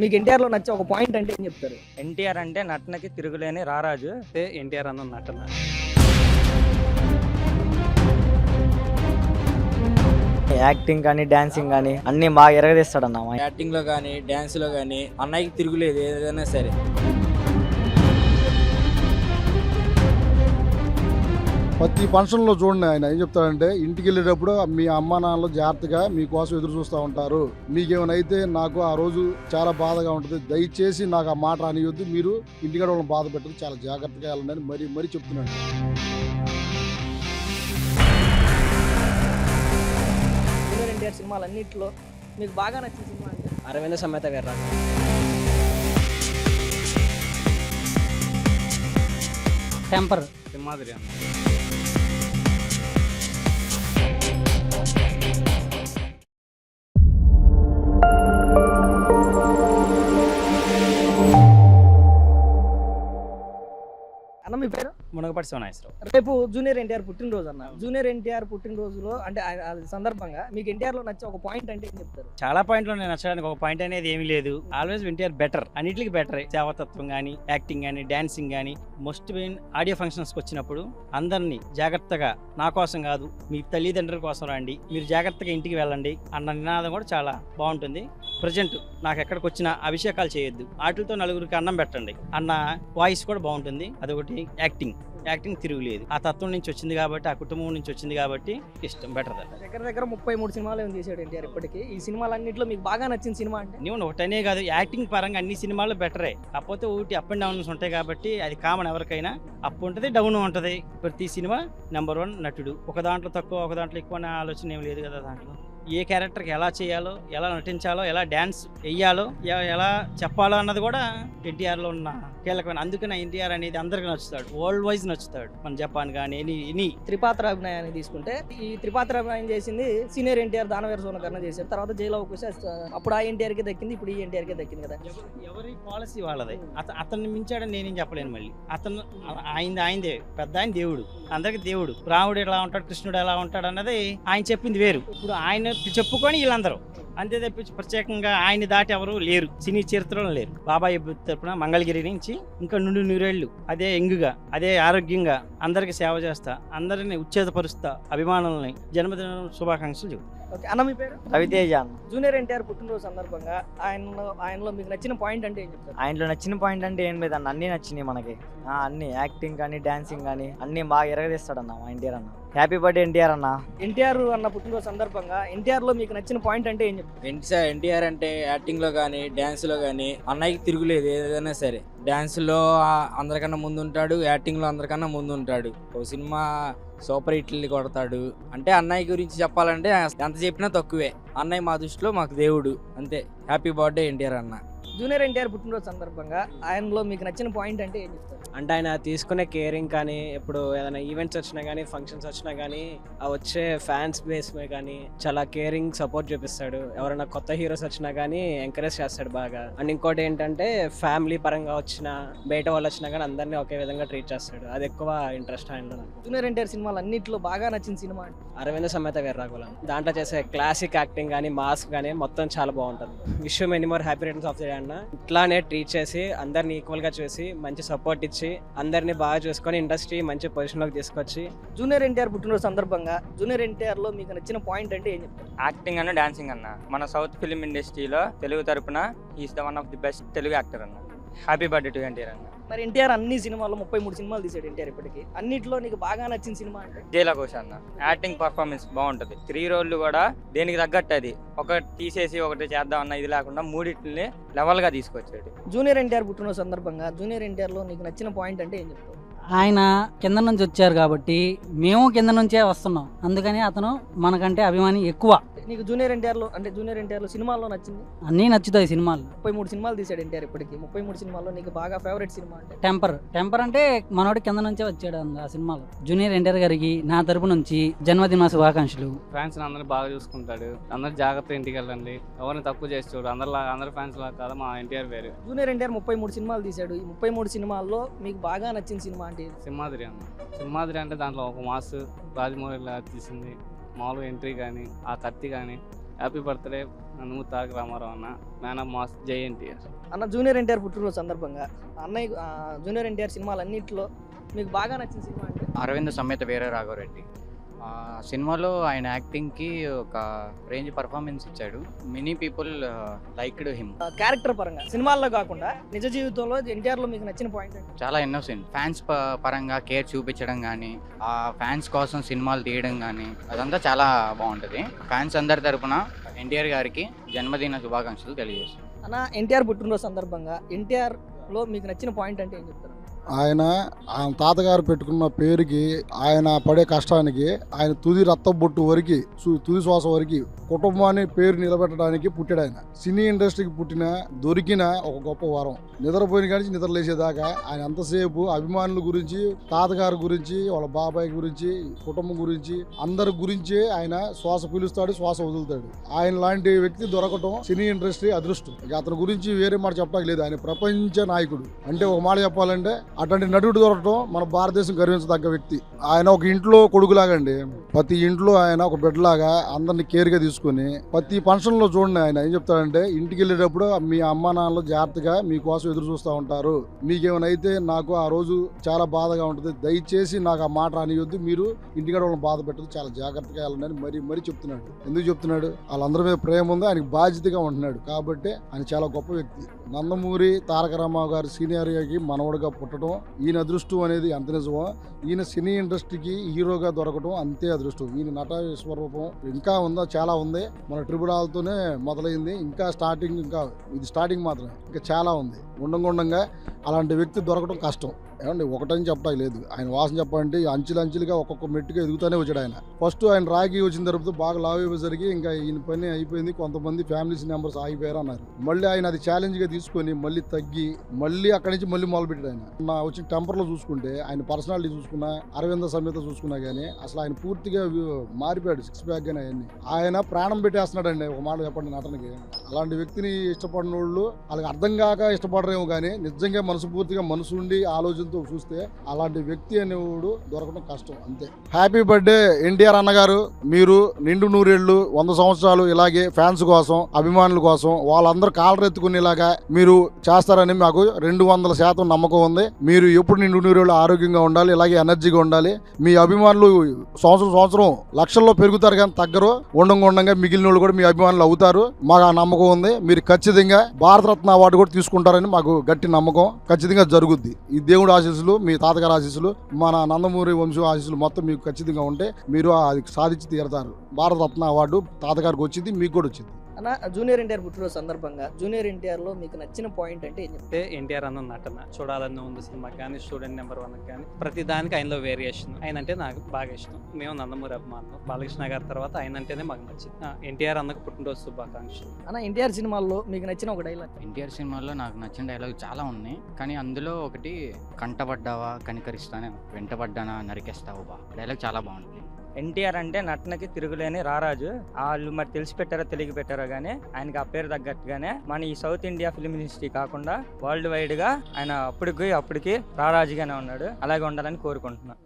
మీకు ఎన్టీఆర్‌లో నచ్చే ఒక పాయింట్ అంటే ఏం చెప్తారు? ఎన్టీఆర్ అంటే నటనకి తిరుగులేని రారాజు. ఎన్టీఆర్ అన్న నటన. యాక్టింగ్ కానీ డాన్సింగ్ కానీ అన్ని బాగా ఎరగదీస్తాడన్న యాక్టింగ్ లో కానీ డాన్స్ లో కానీ అన్నయ్యకి తిరుగులేదు ఏదైనా సరే. ప్రతి ఫంక్షన్లో చూడండి ఆయన ఏం చెప్తాడంటే ఇంటికి వెళ్ళేటప్పుడు మీ అమ్మ నాన్నలు జాగ్రత్తగా మీకోసం ఎదురు చూస్తూ ఉంటారు, మీకేమైనా అయితే నాకు ఆ రోజు చాలా బాధగా ఉంటుంది, దయచేసి నాకు ఆ మాట అనియొద్దు, మీరు ఇంటికాడ వాళ్ళని బాధ పెట్టదు, చాలా జాగ్రత్తగా వెళ్ళండి అని మరీ చెప్తున్నాడు. జూనియర్ ఎన్టీఆర్ సినిమాలన్నింటిలో మీకు బాగా నచ్చిన సినిమా అంటే? అరవింద సమేత వీర్రాఘవ. టెంపర్. సింహాద్రి అన్న. అన్న మీ పేరు? మునగపాటి శివనాగేశ్వరరావు. రేపు జూనియర్ ఎన్టీఆర్ పుట్టినరోజు అన్న. జూనియర్ ఎన్టీఆర్ పుట్టినరోజులో అంటే అది సందర్భంగా మీకు ఎన్టీఆర్‌లో నచ్చే ఒక పాయింట్ అంటే ఏం చెప్తారు? చాలా పాయింట్లు నేను నచ్చడానికి ఒక పాయింట్ అనేది ఏమీ లేదు. ఆల్వేస్ ఎన్టీఆర్ బెటర్, అన్నిటికీ బెటర్. సేవతత్వం కానీ, యాక్టింగ్ కానీ, డాన్సింగ్ కానీ, మోస్ట్ మెయిన్ ఆడియో ఫంక్షన్స్కి వచ్చినప్పుడు అందరినీ జాగ్రత్తగా నా కోసం కాదు మీ తల్లిదండ్రుల కోసం రండి, మీరు జాగ్రత్తగా ఇంటికి వెళ్ళండి అన్న నినాదం కూడా చాలా బాగుంటుంది. ప్రజెంట్ నాకు ఎక్కడికి వచ్చినా అభిషేకాలు చేయొద్దు, వాటితో నలుగురికి అన్నం పెట్టండి అన్న వాయిస్ కూడా బాగుంటుంది. అదొకటి. యాక్టింగ్ తిరుగులేదు. ఆ తత్వం నుంచి వచ్చింది కాబట్టి, ఆ కుటుంబం నుంచి వచ్చింది కాబట్టి ఇష్టం. బెటర్. దగ్గర 33 సినిమాలు ఏం చేశాడు ఎన్టీఆర్ ఇప్పటికి. ఈ సినిమాలన్నింటిలో మీకు బాగా నచ్చిన సినిమా అంటే? నీవు ఒకటనే కాదు, యాక్టింగ్ పరంగా అన్ని సినిమాలు బెటరే. కాకపోతే ఒకటి అప్ అండ్ డౌన్స్ ఉంటాయి కాబట్టి అది కామన్, ఎవరికైనా అప్ ఉంటుంది డౌన్ ఉంటుంది. ప్రతి సినిమా నెంబర్ 1 నటుడు. ఒక దాంట్లో తక్కువ, ఒక దాంట్లో ఎక్కువ అనే ఆలోచన ఏం లేదు కదా. దాంట్లో ఏ క్యారెక్టర్కి ఎలా చేయాలో, ఎలా నటించాలో, ఎలా డ్యాన్స్ వేయాలో, ఎలా చెప్పాలో అన్నది కూడా ఎన్టీఆర్లో ఉన్న కీలకమైన. అందుకనే ఎన్టీఆర్ అనేది అందరికీ నచ్చుతాడు, వరల్డ్ వైజ్ నచ్చుతాడు. మన జపాన్ కానీ ఎనీ త్రిపాత్ర అభినయాన్ని తీసుకుంటే, ఈ త్రిపాత్ర అభినయం చేసింది సీనియర్ ఎన్టీఆర్ దానవీర సోనకర్ణ చేశారు. తర్వాత జైలు అవకాశం అప్పుడు ఆ ఎన్టీఆర్కి దక్కింది, ఇప్పుడు ఈ ఎన్టీఆర్కి దక్కింది కదా. ఎవరి పాలసీ వాళ్ళదే. అతన్ని మించాడని నేనేం చెప్పలేను. మళ్ళీ అతను ఆయనదే పెద్ద, ఆయన దేవుడు, అందరికి దేవుడు. రాముడు ఎలా ఉంటాడు, కృష్ణుడు ఎలా ఉంటాడు అన్నది ఆయన చెప్పింది వేరు. ఇప్పుడు ఆయన చెప్పుకొని వీళ్ళందరూ అంతే తప్పించి ప్రత్యేకంగా ఆయన దాటి ఎవరు లేరు, సినీ చరిత్రలో లేరు. బాబాయ్ తరపున మంగళగిరి నుంచి ఇంకా 100 అదే యంగ్గా, అదే ఆరోగ్యంగా అందరికి సేవ చేస్తా, అందరిని ఉచ్ఛేదపరుస్తా, అభిమానులని జన్మదిన శుభాకాంక్షలు చెబుతా. ఓకే అన్న మీ పేరు? రవితేజ. జూనియర్ ఎన్టీఆర్ పుట్టినరోజు సందర్భంగా ఆయనలో మీకు నచ్చిన పాయింట్ అంటే ఏం చెప్తారు? ఆయనలో నచ్చిన పాయింట్ అంటే ఏం లేదన్న, అన్నీ నచ్చినాయి మనకి. అన్ని యాక్టింగ్ కానీ డాన్సింగ్ కానీ అన్ని బాగా ఎరగదీస్తాడన్న మా ఎన్టీఆర్ అన్న. హ్యాపీ బర్త్డే ఎన్టీఆర్ అన్న. ఎన్టీఆర్ అన్న పుట్టినరోజు సందర్భంగా ఎన్టీఆర్‌లో మీకు నచ్చిన పాయింట్ అంటే ఏం చెప్తారు? ఎన్టీఆర్ అంటే యాక్టింగ్ లో కానీ డాన్స్ లో కానీ అన్నయ్యకి తిరుగులేదు ఏదైనా సరే. డాన్స్ లో అందరికన్నా ముందు ఉంటాడు, యాక్టింగ్ లో అందరికన్నా ముందు ఉంటాడు. ఒక సినిమా సూపర్ హిట్లు కొడతాడు. అంటే అన్నయ్య గురించి చెప్పాలంటే ఎంత చెప్పినా తక్కువే. అన్నయ్య మా దృష్టిలో మాకు దేవుడు, అంతే. హ్యాపీ బర్త్డే ఎన్టీఆర్ అన్న. జూనియర్ ఎన్టీఆర్ పుట్టినరోజు సందర్భంగా ఆయనలో మీకు నచ్చిన పాయింట్ అంటే ఏం చెప్తారు? అంటే ఆయన తీసుకునే కేరింగ్ కానీ, ఇప్పుడు ఏదైనా ఈవెంట్స్ వచ్చినా కానీ, ఫంక్షన్స్ వచ్చినా కానీ, ఆ వచ్చే ఫ్యాన్స్ బేస్ మీద కానీ చాలా కేరింగ్, సపోర్ట్ చూపిస్తాడు. ఎవరైనా కొత్త హీరోస్ వచ్చినా కానీ ఎంకరేజ్ చేస్తాడు బాగా. అండ్ ఇంకోటి ఏంటంటే ఫ్యామిలీ పరంగా వచ్చినా, బయట వాళ్ళు వచ్చినా కానీ అందరినీ ఒకే విధంగా ట్రీట్ చేస్తాడు. అది ఎక్కువ ఇంట్రెస్ట్ ఆయనలో నాకు. జూనియర్ ఎన్టీఆర్ సినిమాలు అన్నింటిలో బాగా నచ్చిన సినిమా అంటే? అరవింద సమేత వీర్రాఘవ. దాంట్లో చేసే క్లాసిక్ యాక్టింగ్ కానీ, మాస్క్ కానీ మొత్తం చాలా బాగుంటుంది. Wish you many more happy returns of the day అన్న. ఇట్లానే ట్రీట్ చేసి అందరిని ఈక్వల్ గా చూసి మంచి సపోర్ట్ ఇచ్చి అందరినీ బాగా చూసుకొని ఇండస్ట్రీ మంచి పొజిషన్ లోకి తీసుకొచ్చి. జూనియర్ ఎన్టీఆర్ పుట్టినరోజు సందర్భంగా జూనియర్ ఎన్టీఆర్ లో మీకు నచ్చిన పాయింట్ అంటే ఏం చెప్తారు? యాక్టింగ్ అన్న, డాన్సింగ్ అన్న. మన సౌత్ ఫిలిం ఇండస్ట్రీలో తెలుగు తరపున is the one of the best Telugu actor అన్న. హ్యాపీ బర్త్డే టు ఎన్టీఆర్ అన్న. మరి ఎన్టీఆర్ అన్ని సినిమాల్లో 33 సినిమాలు తీసాడు ఎన్టీఆర్ ఇప్పటికి. అన్నిట్లో నీకు బాగా నచ్చిన సినిమా అంటే? జైలకోశ అన్న. యాక్టింగ్ పర్ఫార్మెన్స్ బాగుంటుంది. 3 రోళ్ళు కూడా దేనికి తగ్గట్టు అది ఒకటి తీసేసి ఒకటి చేద్దాం అన్న ఇది లేకుండా మూడింటిని లెవెల్ గా తీసుకొచ్చాడు. జూనియర్ ఎన్టీఆర్ పుట్టినరోజు సందర్భంగా జూనియర్ ఎన్టీఆర్ లో నీకు నచ్చిన పాయింట్ అంటే ఏం చెప్తావు? ఆయన కింద నుంచి వచ్చారు కాబట్టి మేము కింద నుంచే వస్తున్నాం, అందుకని అతను మనకంటే అభిమాని ఎక్కువ. నీకు జూనియర్ ఎన్టీఆర్ లో అంటే జూనియర్ ఎన్టీఆర్ లో సినిమాల్లో నచ్చింది? అన్నీ నచ్చుతాయి సినిమాలు. 33 సినిమాలు తీసాడు ఎన్టీఆర్ ఇప్పటికి. 33 సినిమాల్లో నీకు బాగా ఫేవరెట్ సినిమా అంటే? టెంపర్ అంటే మనోడు కింద నుంచే వచ్చాడు ఆ సినిమాలో. జూనియర్ ఎన్టీఆర్ గారికి నా తరపు నుంచి జన్మదిన శుభాకాంక్షలు. ఫ్యాన్స్ అందరినీ బాగా చూసుకుంటాడు. అందరు జాగ్రత్త ఇంటికి వెళ్ళండి, ఎవరిని తక్కువ చేసి చూడు. అందరు ఫ్యాన్స్ లా కాదు, మా ఎన్టీఆర్ వేరు. జూనియర్ ఎన్టీఆర్ 33 సినిమాలు తీసాడు. ఈ 33 సినిమాల్లో మీకు బాగా నచ్చిన సినిమా అంటే? సింహాద్రి అన్న. సింహాద్రి అంటే దాంట్లో ఒక మాస్ రాజమౌళి తీసింది. మామూలుగా ఎంట్రీ కానీ, ఆ కత్తి కానీ, హ్యాపీ బర్త్డే నన్ను తారక రామారావు అన్న, మ్యాన్ ఆఫ్ మాస్ జై ఎన్టీఆర్. అన్న జూనియర్ ఎన్టీఆర్ పుట్టినరోజు సందర్భంగా అన్నయ్య జూనియర్ ఎన్టీఆర్ సినిమాలన్నింటిలో మీకు బాగా నచ్చిన సినిమా అంటే అరవింద్ సమేత వీర రాఘవరెడ్డి. ఆ సినిమాలో ఆయన యాక్టింగ్కి ఒక రేంజ్ పర్ఫార్మెన్స్ ఇచ్చాడు. Many people liked him. Character పరంగా సినిమాల్లో కాకుండా నిజ జీవితంలో ఎన్టీఆర్లో మీకు నచ్చిన పాయింట్ అంటే చాలా ఇన్నోసెంట్. ఫ్యాన్స్ పరంగా కేర్ చూపించడం కానీ, ఆ ఫ్యాన్స్ కోసం సినిమాలు తీయడం కానీ అదంతా చాలా బాగుంటుంది. ఫ్యాన్స్ అందరి తరపున ఎన్టీఆర్ గారికి జన్మదిన శుభాకాంక్షలు తెలియజేస్తాను. అన్న ఎన్టీఆర్ పుట్టినరోజు సందర్భంగా ఎన్టీఆర్లో మీకు నచ్చిన పాయింట్ అంటే ఏం చెప్తారు? ఆయన తాతగారు పెట్టుకున్న పేరుకి, ఆయన పడే కష్టానికి, ఆయన తుది రక్తబొట్టు వరకు, తుది శ్వాస వరకు కుటుంబాన్ని పేరు నిలబెట్టడానికి పుట్టాడు ఆయన. సినీ ఇండస్ట్రీకి దొరికిన ఒక గొప్ప వరం. నిద్రపోయిన కానీ నిద్ర లేచేదాకా ఆయన అంతసేపు అభిమానుల గురించి, తాతగారి గురించి, వాళ్ళ బాబాయ్ గురించి, కుటుంబం గురించి, అందరి గురించి ఆయన శ్వాస పీలుస్తాడు, శ్వాస వదులుతాడు. ఆయన లాంటి వ్యక్తి దొరకటం సినీ ఇండస్ట్రీ అదృష్టం. ఇక అతని గురించి వేరే మాట చెప్పడానికి లేదు. ఆయన ప్రపంచ నాయకుడు. అంటే ఒక మాట చెప్పాలంటే అటువంటి నటుడు దొరకటం మన భారతదేశం గర్వించదగ్గ వ్యక్తి. ఆయన ఒక ఇంట్లో కొడుకులాగండి. ప్రతి ఇంట్లో ఆయన ఒక బిడ్డలాగా అందరిని కేర్గా తీసుకుని ప్రతి ఫంక్షన్లో చూడండి ఆయన ఏం చెప్తాడంటే, ఇంటికి వెళ్ళేటప్పుడు మీ అమ్మా నాన్నలు జాగ్రత్తగా మీకోసం ఎదురు చూస్తూ ఉంటారు. మీకేమైనా అయితే నాకు ఆ రోజు చాలా బాధగా ఉంటుంది. దయచేసి నాకు ఆ మాట రానియొద్దు. మీరు ఇంటికాడ వాళ్ళని బాధ పెట్టదు, చాలా జాగ్రత్తగా వెళ్ళండి మరీ చెప్తున్నాడు. ఎందుకు చెప్తున్నాడు? వాళ్ళందరి మీద ప్రేమ ఉంది, ఆయనకు బాధ్యతగా ఉంటున్నాడు. కాబట్టి ఆయన చాలా గొప్ప వ్యక్తి. నందమూరి తారక రామారావు గారు సీనియర్కి మనవడుగా పుట్టడం ఈయన అదృష్టం అనేది ఎంత నిజమో, ఈయన సినీ ఇండస్ట్రీకి హీరోగా దొరకడం అంతే అదృష్టం. ఈయన నట విశ్వరూపం ఇంకా ఉందా, చాలా ఉంది. మన ట్రిపుల్ ఆర్తోనే మొదలైంది. ఇంకా ఇది స్టార్టింగ్ మాత్రమే, ఇంకా చాలా ఉంది. ఉండంగా అలాంటి వ్యక్తి దొరకడం కష్టం. ఏమండి ఒకటని చెప్పడానికి లేదు. ఆయన వాసన చెప్పాలంటే అంచెలుగా ఒక్కొక్క మెట్టుగా ఎదుగుతూనే వచ్చాడు ఆయన. ఫస్ట్ ఆయన రాగి వచ్చిన తర్వాత బాగా లావ్ అయిపోయేసరికి ఇంకా ఈయన పని అయిపోయింది. కొంతమంది ఫ్యామిలీస్ మెంబర్స్ ఆగిపోయారు అన్నారు. మళ్ళీ ఆయన అది ఛాలెంజ్గా తీసుకొని మళ్ళీ తగ్గి మళ్ళీ అక్కడి నుంచి మళ్ళీ మొదలుపెట్టాడు. ఆయన వచ్చిన టెంపర్లో చూసుకుంటే, ఆయన పర్సనాలిటీ చూసుకున్నా, అరవింద సమేత చూసుకున్నా కానీ అసలు ఆయన పూర్తిగా మారిపోయాడు. 6 ప్యాక్ కానీ అవన్నీ ఆయన ప్రాణం పెట్టేస్తున్నాడండి. ఒక మాట చెప్పండి నటనకి. అలాంటి వ్యక్తిని ఇష్టపడిన వాళ్ళు వాళ్ళకి అర్థం కాక ఇష్టపడరేమో కానీ నిజంగా మనసుపూర్తిగా మనసు ఉండి ఆలోచనతో చూస్తే అలాంటి వ్యక్తి అనేవాడు దొరకడం కష్టం. అంతే. హ్యాపీ బర్త్డే ఎన్టీఆర్ అన్నగారు. మీరు నిండు నూరేళ్లు 100 సంవత్సరాలు ఇలాగే ఫ్యాన్స్ కోసం, అభిమానుల కోసం వాళ్ళందరూ కాలర్ ఎత్తుకునేలాగా మీరు చేస్తారని మాకు 200% నమ్మకం ఉంది. మీరు ఎప్పుడు నిండు నూరేళ్లు ఆరోగ్యంగా ఉండాలి, ఇలాగే ఎనర్జీగా ఉండాలి. మీ అభిమానులు సంవత్సరం లక్షల్లో పెరుగుతారు కానీ తగ్గరు. ఉండంగా మిగిలిన వాళ్ళు కూడా మీ అభిమానులు అవుతారు. మాకు ఆ నమ్మకం ఉంది. మీరు ఖచ్చితంగా భారతరత్న అవార్డు కూడా తీసుకుంటారని మాకు గట్టి నమ్మకం. ఖచ్చితంగా జరుగుద్ది. ఈ దేవుడు ఆశీస్సులు, మీ తాతగారి ఆశీస్సులు, మన నందమూరి వంశం ఆశీస్సులు మొత్తం మీకు ఖచ్చితంగా ఉంటే మీరు అది సాధించి తీరతారు. భారతరత్న అవార్డు తాతగారికి వచ్చింది, మీకు కూడా వచ్చింది. అన్న జూనియర్ ఎన్టీఆర్ పుట్టినరోజు సందర్భంగా జూనియర్ ఎన్టీఆర్లో మీకు నచ్చిన పాయింట్ అంటే ఏం చెప్తారు? ఎన్టీఆర్ అన్న నటన చూడాలని ఉంది సినిమాకి కానీ, స్టూడెంట్ నెంబర్ 1 కానీ ప్రతి దానికి ఆయనలో వేరియేషన్. ఆయన అంటే నాకు బాగా ఇష్టం. మేము నందమూరి అభిమానులు. బాలకృష్ణ గారి తర్వాత ఆయన అంటేనే మాకు నచ్చింది. ఎన్టీఆర్ అన్నకు పుట్టినరోజు శుభాకాంక్షలు. అన్న ఎన్టీఆర్ సినిమాల్లో మీకు నచ్చిన ఒక డైలాగ్? ఎన్టీఆర్ సినిమాలో నాకు నచ్చిన డైలాగ్ చాలా ఉన్నాయి, కానీ అందులో ఒకటి కంటపడ్డావా కనికరిస్తానే, వెంటపడ్డానా నరికేస్తావు బా డైలాగ్ చాలా బాగుంటుంది. ఎన్టీఆర్ అంటే నటనకి తిరుగులేని రారాజు. వాళ్ళు మరి తెలిసి పెట్టారో తెలియ పెట్టారో కానీ ఆయనకి ఆ పేరు తగ్గట్టుగానే మన ఈ సౌత్ ఇండియా ఫిల్మ్ ఇండస్ట్రీ కాకుండా వరల్డ్ వైడ్ గా ఆయన అప్పటికి రారాజుగానే ఉన్నాడు. అలాగే ఉండాలని కోరుకుంటున్నాను.